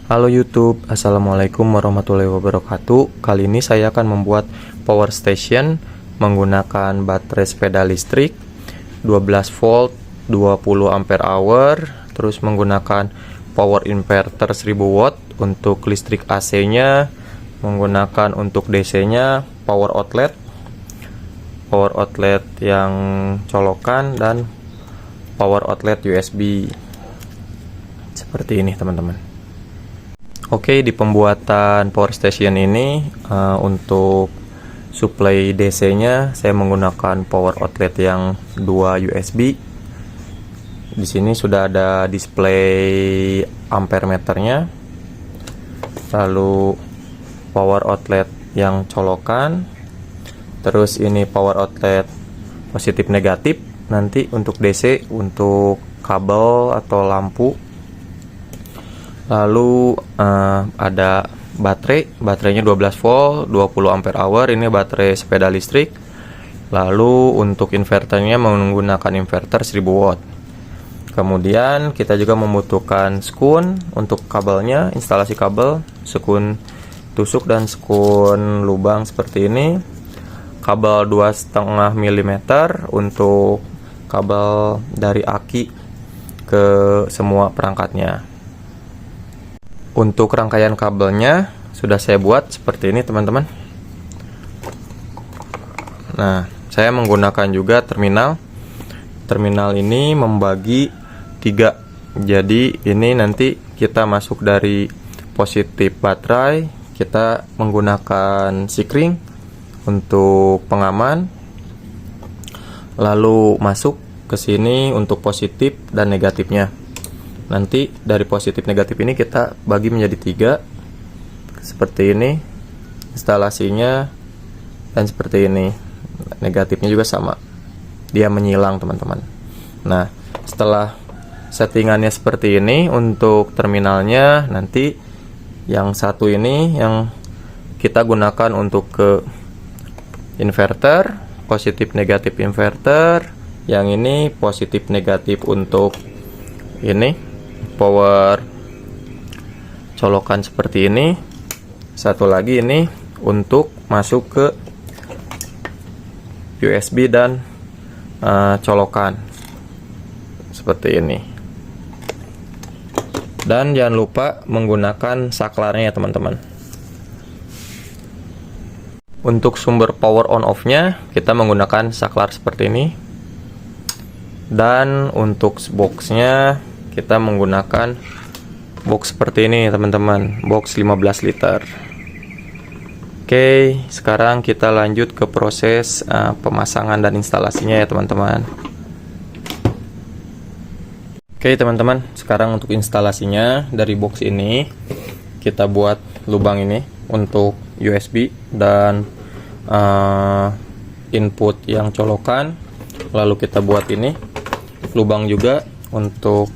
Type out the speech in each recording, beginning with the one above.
Halo YouTube, Assalamualaikum warahmatullahi wabarakatuh. Kali ini saya akan membuat power station menggunakan baterai sepeda listrik 12 volt 20 ampere hour, terus menggunakan power inverter 1000 watt untuk listrik AC-nya, menggunakan untuk DC-nya power outlet yang colokan, dan power outlet USB. Seperti ini teman-teman. Oke, di pembuatan power station ini untuk suplai DC-nya saya menggunakan power outlet yang 2 USB. Di sini sudah ada display ampere meternya. Lalu power outlet yang colokan. Terus ini power outlet positif negatif. Nanti untuk DC, untuk kabel atau lampu. Lalu ada baterainya 12 volt 20 ampere hour, ini baterai sepeda listrik. Lalu untuk inverternya menggunakan inverter 1000 watt. Kemudian kita juga membutuhkan skun untuk kabelnya, instalasi kabel, skun tusuk dan skun lubang seperti ini. Kabel 2,5 mm untuk kabel dari aki ke semua perangkatnya. Untuk rangkaian kabelnya sudah saya buat seperti ini teman-teman. Nah, saya menggunakan juga terminal. Terminal ini membagi 3. Jadi ini nanti kita masuk dari positif baterai, kita menggunakan sikring untuk pengaman. Lalu masuk ke sini untuk positif dan negatifnya. Nanti dari positif negatif ini kita bagi menjadi 3 seperti ini instalasinya, dan seperti ini negatifnya juga sama, dia menyilang teman-teman. Nah, setelah settingannya seperti ini untuk terminalnya, nanti yang satu ini yang kita gunakan untuk ke inverter, positif negatif inverter. Yang ini positif negatif untuk ini power colokan seperti ini. Satu lagi ini untuk masuk ke USB dan colokan seperti ini. Dan jangan lupa menggunakan saklarnya ya teman-teman. Untuk sumber power on off nya kita menggunakan saklar seperti ini. Dan untuk boxnya kita menggunakan box seperti ini teman-teman, box 15 liter. Oke, sekarang kita lanjut ke proses pemasangan dan instalasinya ya teman-teman. Oke teman-teman, sekarang untuk instalasinya, dari box ini kita buat lubang ini untuk USB dan input yang colokan. Lalu kita buat ini lubang juga untuk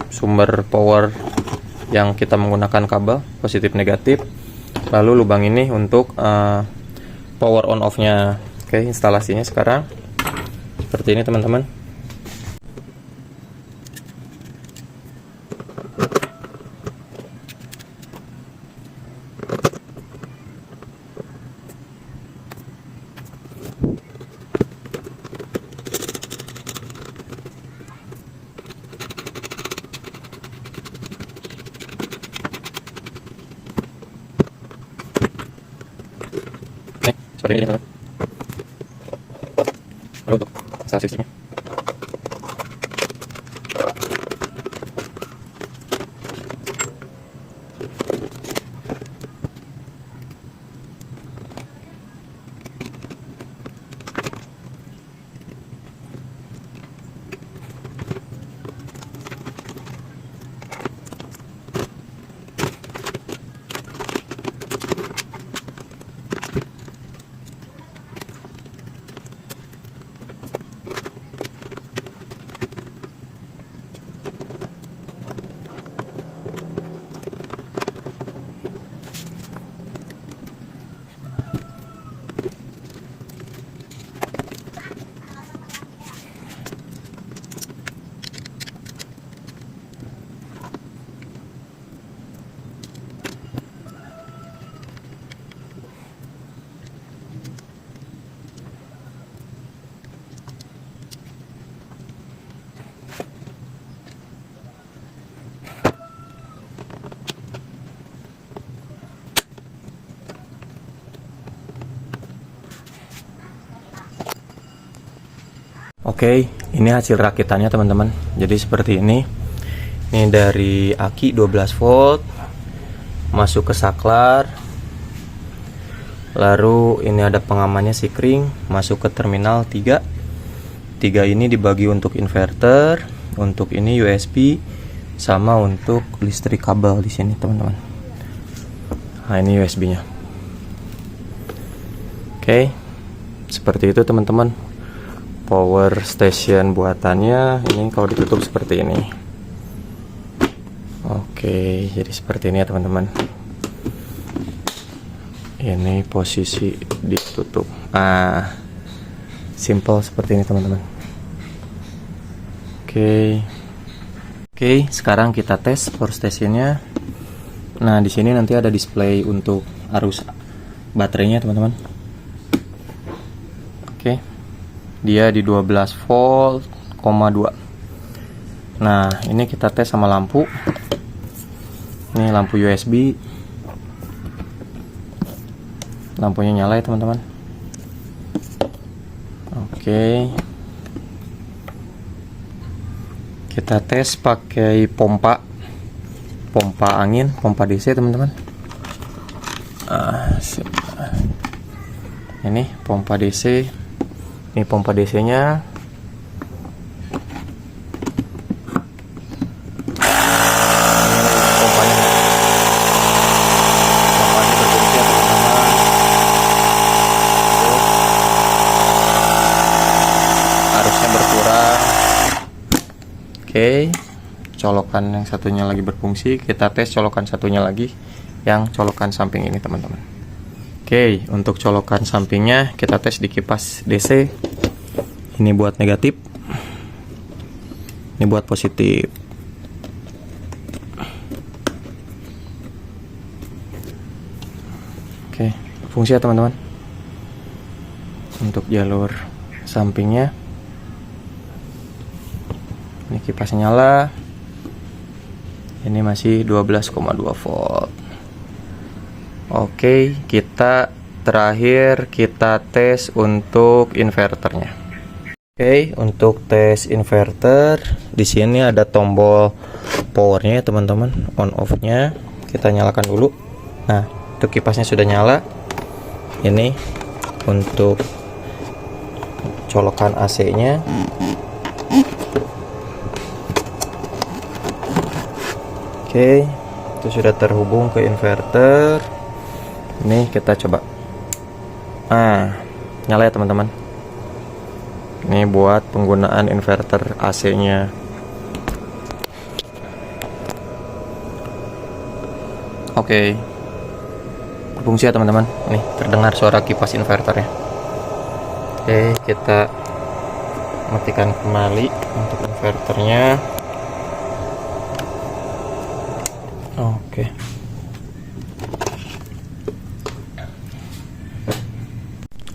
sumber power yang kita menggunakan kabel positif negatif. Lalu lubang ini untuk power on off nya. Oke, instalasinya sekarang seperti ini teman-teman. Seperti ini teman-teman. Lalu untuk instalasi listriknya. Oke, ini hasil rakitannya teman-teman. Jadi seperti ini. Ini dari aki 12 volt masuk ke saklar. Lalu ini ada pengamannya sikring masuk ke terminal 3. 3 ini dibagi untuk inverter, untuk ini USB, sama untuk listrik kabel di sini teman-teman. Nah, ini USB-nya. Oke, seperti itu teman-teman. Power station buatannya ini kalau ditutup seperti ini. Oke, jadi seperti ini ya teman-teman. Ini posisi ditutup. Simple seperti ini teman-teman. Oke, sekarang kita tes power stationnya. Nah, di sini nanti ada display untuk arus baterainya teman-teman. Oke, dia di 12 volt, 2. Nah, ini kita tes sama lampu. Ini lampu USB. Lampunya nyala ya teman-teman. Oke, kita tes pakai pompa angin, pompa DC teman-teman. Ini pompa DC. Ini pompa DC nya. Berkurang. Oke, colokan yang satunya lagi berfungsi. Kita tes colokan satunya lagi, yang colokan samping ini teman-teman. Oke, untuk colokan sampingnya kita tes di kipas DC. Ini buat negatif, ini buat positif. Oke, fungsi ya teman-teman. Untuk jalur sampingnya, ini kipasnya nyala. Ini masih 12,2 volt. Oke, kita terakhir kita tes untuk inverternya. Oke, untuk tes inverter di sini ada tombol powernya teman-teman, on off-nya. Kita nyalakan dulu. Nah, untuk kipasnya sudah nyala. Ini untuk colokan AC-nya. Oke, itu sudah terhubung ke inverter. Ini kita coba. Nyala ya teman-teman. Ini buat penggunaan inverter AC-nya. Oke, berfungsi ya teman-teman. Nih terdengar suara kipas inverternya. Oke, kita matikan kembali untuk inverternya.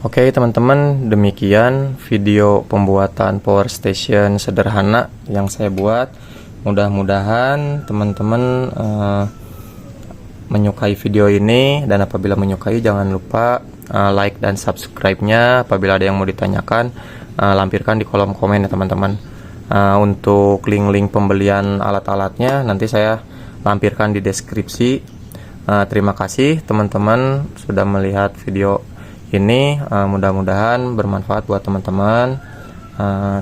Oke teman-teman, demikian video pembuatan power station sederhana yang saya buat. Mudah-mudahan teman-teman menyukai video ini, dan apabila menyukai jangan lupa like dan subscribe-nya. Apabila ada yang mau ditanyakan, lampirkan di kolom komen ya teman-teman. Untuk link-link pembelian alat-alatnya nanti saya lampirkan di deskripsi. Terima kasih teman-teman sudah melihat video ini. Mudah-mudahan bermanfaat buat teman-teman.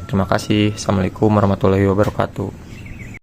Terima kasih. Assalamualaikum warahmatullahi wabarakatuh.